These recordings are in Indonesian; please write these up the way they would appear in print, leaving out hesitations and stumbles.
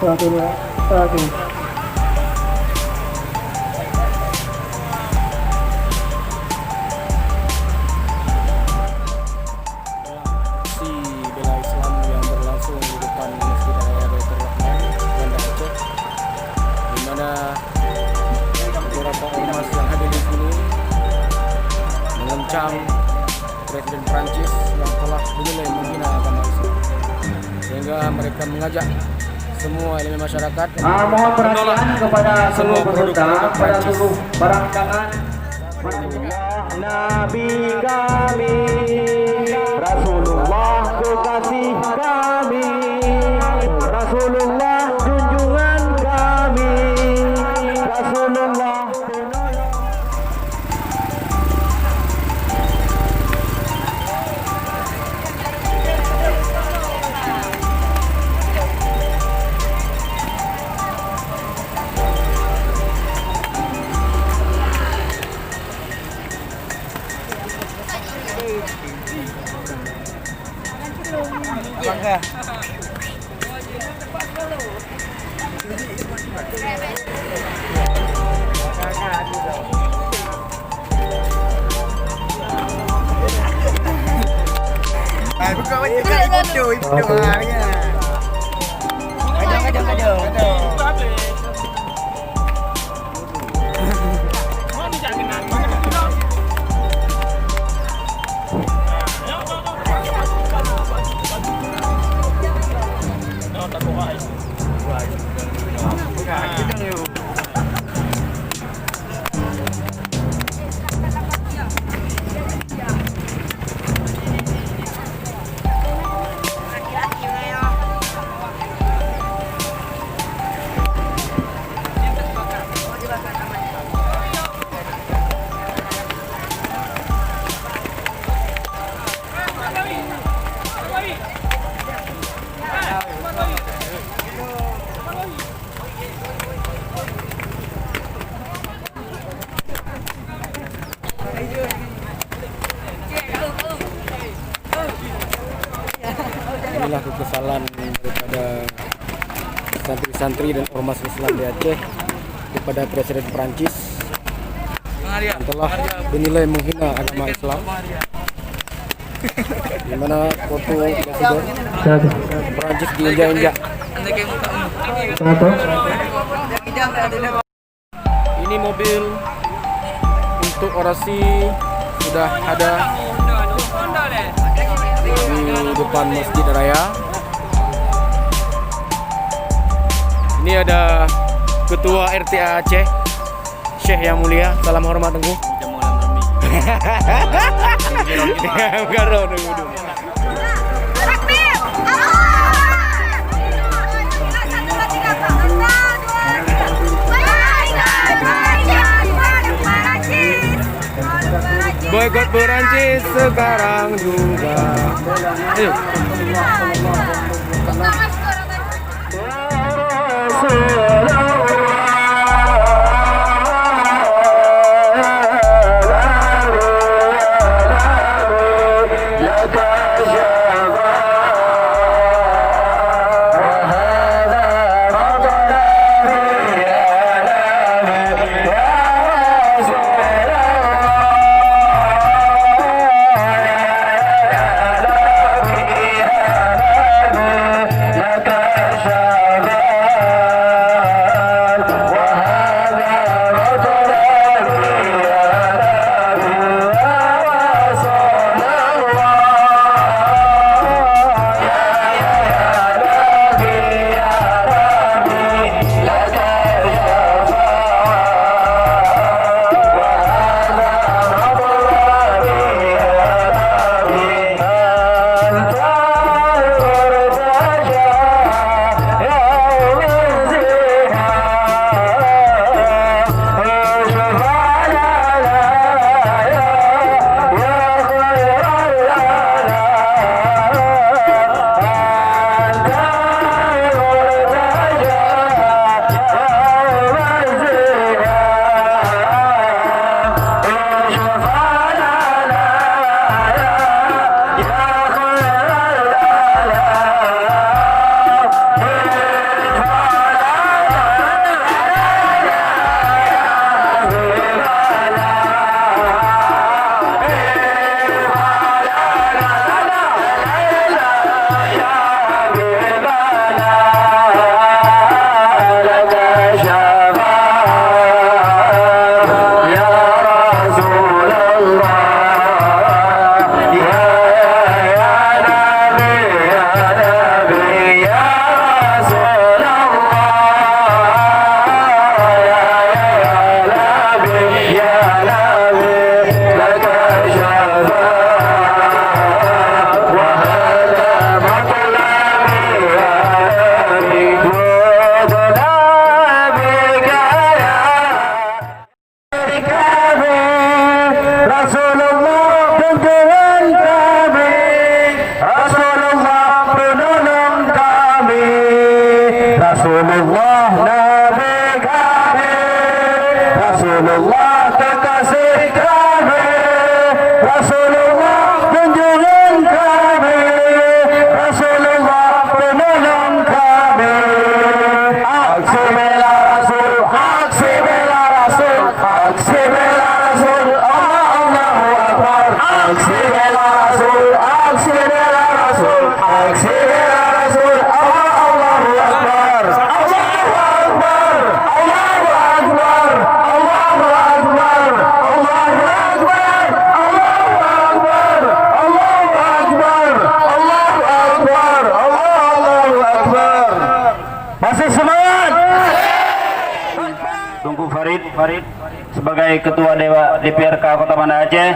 bela Islam yang berlangsung di depan Masjid Raya Baitur Rahman, Banda Aceh, di mana beberapa ormas yang hadir di sini mengancam Presiden Prancis yang telah dinilai menghina agama Islam, sehingga mereka mengajak semua elemen masyarakat mohon perhatian kepada semua seluruh produk peserta, pada Prancis. seluruh barang dagangan. Nabi kami, Rasulullah kekasih kami, Rasulullah junjungan kami, Rasulullah Bangga. Buka wajah ibu doanya. Kadang. Inilah kekesalan daripada santri-santri dan ormas Islam di Aceh kepada Presiden Prancis yang telah dinilai menghina agama Islam, di mana foto Presiden Prancis diinjak-injak. Ini mobil untuk orasi sudah ada di depan Masjid Raya. Ini ada Ketua RTA Aceh, Syekh yang mulia, salam hormat tengku. Boykot Perancis sekarang juga. Ayo. Maka sebagai Ketua DPRK Kota Banda Aceh,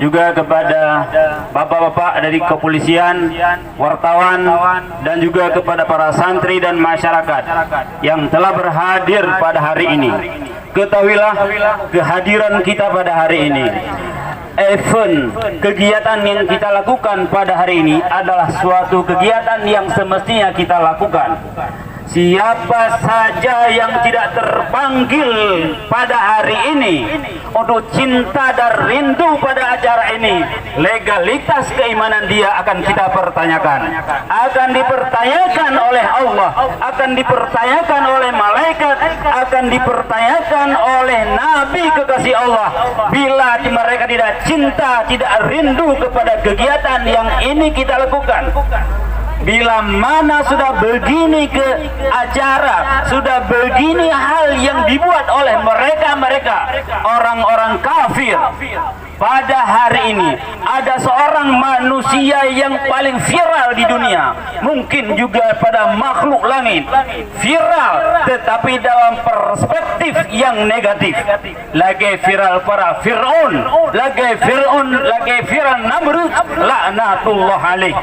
juga kepada bapak-bapak dari kepolisian, wartawan, dan juga kepada para santri dan masyarakat yang telah berhadir pada hari ini. Ketahuilah kehadiran kita pada hari ini, event kegiatan yang kita lakukan pada hari ini adalah suatu kegiatan yang semestinya kita lakukan. Siapa saja yang tidak terpanggil pada hari ini untuk cinta dan rindu pada acara ini, legalitas keimanan dia akan kita pertanyakan, akan dipertanyakan oleh Allah, akan dipertanyakan oleh malaikat, akan dipertanyakan oleh Nabi kekasih Allah. Bila mereka tidak cinta, tidak rindu kepada kegiatan yang ini kita lakukan, bila mana sudah begini ke acara, sudah begini hal yang dibuat oleh mereka orang-orang kafir. Pada hari ini ada seorang manusia yang paling viral di dunia, mungkin juga pada makhluk langit, viral tetapi dalam perspektif yang negatif. Lagi viral para Fir'aun, lagi viral Namrud, laknatullah alaih.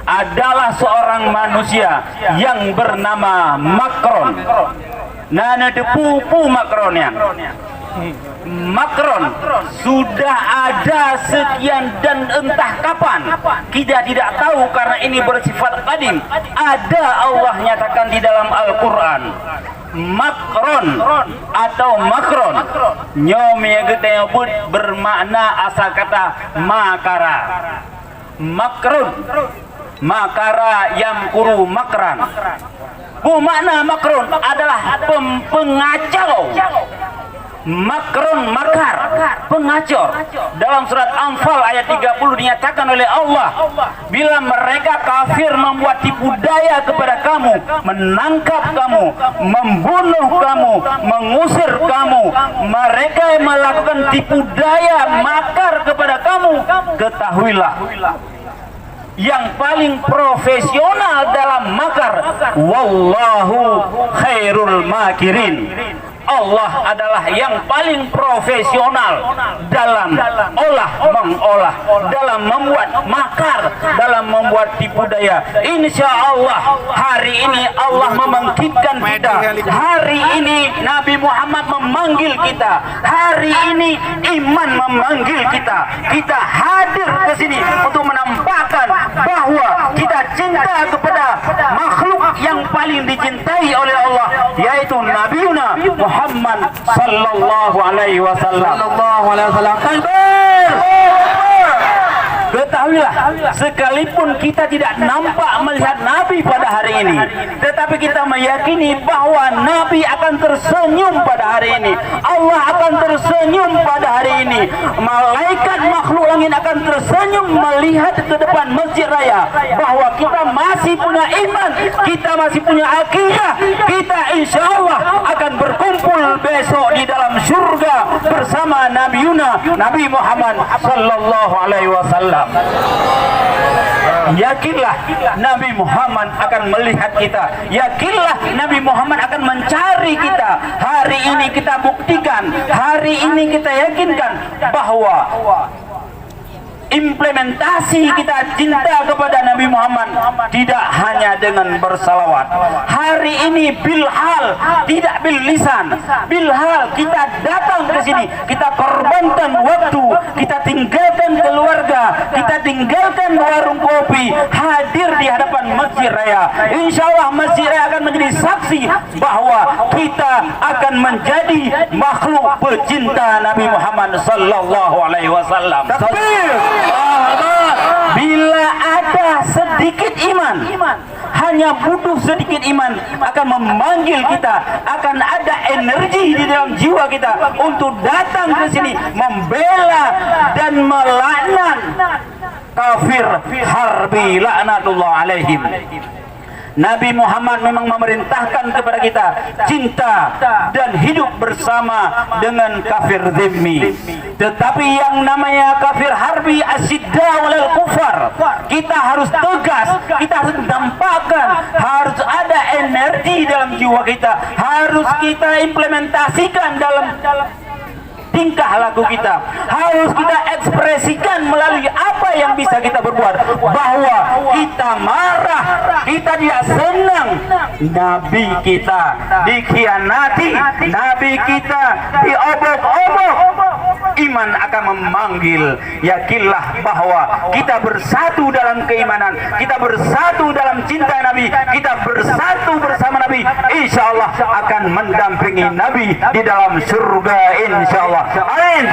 Adalah seorang manusia yang bernama Macron. Nana depupu Macron yang Macron sudah ada sekian dan entah kapan, kita tidak tahu karena ini bersifat qadim. Ada Allah nyatakan di dalam Al-Quran Macron atau Macron nyomnya kita nyebut bermakna asal kata makara. Macron, makara yang kuru makran. Makna Macron adalah pengacau. Macron makar, pengacor. Dalam surat Anfal ayat 30 dinyatakan oleh Allah, bila mereka kafir membuat tipu daya kepada kamu, menangkap kamu, membunuh kamu, mengusir kamu, mereka yang melakukan tipu daya makar kepada kamu, ketahuilah yang paling profesional dalam makar, wallahu khairul makirin. Allah adalah yang paling profesional dalam mengolah, dalam membuat makar, dalam membuat tipu daya. Insya Allah hari ini Allah membangkitkan kita. Hari ini Nabi Muhammad memanggil kita. Hari ini iman memanggil kita. Kita hadir ke sini untuk menampakkan bahwa kita cinta kepada makhluk yang paling dicintai oleh Allah, yaitu Nabiuna Muhammad sallallahu alaihi wasallam. Takbir! Ketahuilah, sekalipun kita tidak nampak melihat Nabi pada hari ini, tetapi kita meyakini bahwa Nabi akan tersenyum pada hari ini. Allah akan tersenyum pada hari ini. Malaikat makhluk langit akan tersenyum melihat ke depan Masjid Raya bahwa kita masih punya iman, kita masih punya akidah. Kita insya Allah akan berkumpul besok di dalam surga bersama Nabi Muhammad sallallahu alaihi wasallam. Yakinlah Nabi Muhammad akan melihat kita. Yakinlah Nabi Muhammad akan mencari kita. Hari ini kita buktikan, hari ini kita yakinkan bahwa implementasi kita cinta kepada Nabi Muhammad tidak hanya dengan bersalawat. Hari ini bilhal, tidak bil lisan. Bilhal, kita datang ke sini, kita korbankan waktu, kita tinggalkan keluarga, kita tinggalkan warung kopi, hadir di hadapan Masjid Raya. Insya Allah Masjid Raya akan menjadi saksi bahwa kita akan menjadi makhluk pecinta Nabi Muhammad sallallahu alaihi wasallam. Takbir! Bila ada sedikit iman, hanya butuh sedikit iman akan memanggil kita, akan ada energi di dalam jiwa kita untuk datang ke sini membela dan melaknat kafir harbi laknatullah alaihim. Nabi Muhammad memang memerintahkan kepada kita cinta dan hidup bersama dengan kafir zimmi. Tetapi yang namanya kafir harbi asyidda walal kufar, kita harus tegas, kita harus tampakkan, harus ada energi dalam jiwa kita, harus kita implementasikan dalam tingkah laku kita. Harus kita ekspresikan melalui apa yang bisa kita berbuat. Bahwa kita marah, kita tidak senang Nabi kita dikhianati, Nabi kita diobok-obok. Iman akan memanggil, yakinlah bahwa kita bersatu dalam keimanan, kita bersatu dalam cinta Nabi, kita bersatu bersama Nabi, insya Allah akan mendampingi Nabi di dalam surga, insya Allah. Amin.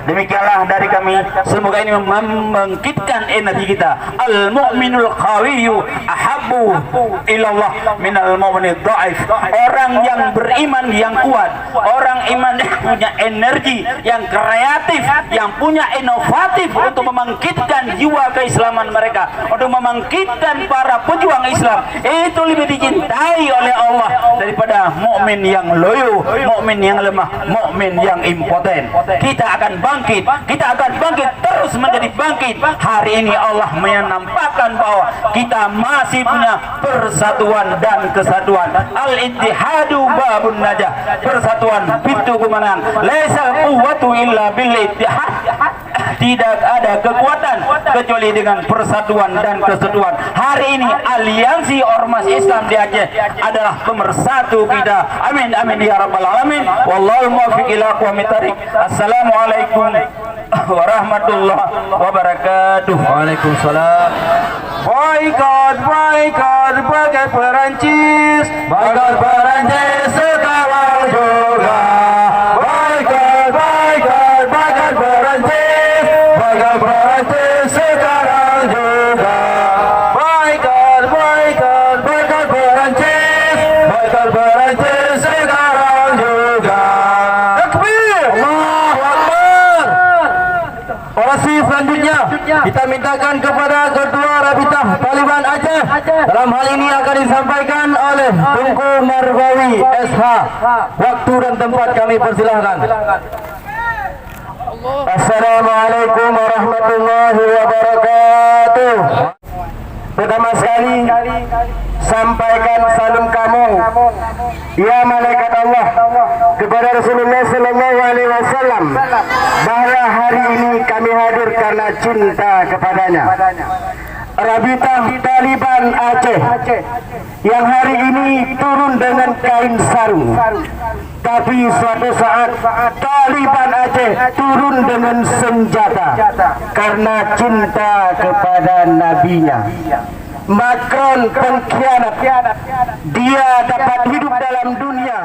Demikianlah dari kami, semoga ini membangkitkan energi kita. Al-mu'minul qawiyyu ahabbu ilallah minal mu'minid dha'if. Orang yang beriman yang kuat, orang iman yang punya energi, yang kreatif, yang punya inovatif untuk membangkitkan jiwa keislaman mereka, untuk membangkitkan para pejuang Islam, itu lebih dicintai oleh Allah daripada mukmin yang loyo, mukmin yang lemah, mukmin yang impoten. Kita akan bangkit, kita akan bangkit terus menjadi bangkit. Hari ini Allah menampakkan bahwa kita masih punya persatuan dan kesatuan. Al-ittihadu babun najah. Persatuan pintu kemenangan. Laisal quwwatu illa bil ittihad. Tidak ada kekuatan kecuali dengan persatuan dan kesatuan. Hari ini aliansi ormas Islam di Aceh adalah pemersatu kita. Amin amin ya rabbal alamin. Wallahu muwaffiq ila aqwamit thariq. Assalamualaikum warahmatullahi wabarakatuh. Waalaikumsalam. Boykot, boykot, boykot Perancis. Boykot Perancis sekarang juga. Boykot, boykot, boykot Perancis. Boykot Perancis sekarang juga. Boykot, boykot, boykot Perancis. Boykot Perancis sekarang juga. Takbir! Allahu Akbar! Orasi selanjutnya kita mintakan kepada Ketua Rabitah Taliban Aceh. Dalam hal ini akan disampaikan oleh Tunku Marbawi SH. Waktu dan tempat kami persilahkan. Assalamualaikum warahmatullahi wabarakatuh. Pertama sekali sampaikan salam kamu ya malaikat Allah kepada Rasulullah sallallahu alaihi wasallam bahwa hari ini kami hadir karena cinta kepadanya. Rabitah Taliban Aceh yang hari ini turun dengan kain sarung, tapi suatu saat Taliban Aceh turun dengan senjata karena cinta kepada nabinya. Macron pengkhianat, dia dapat hidup dalam dunia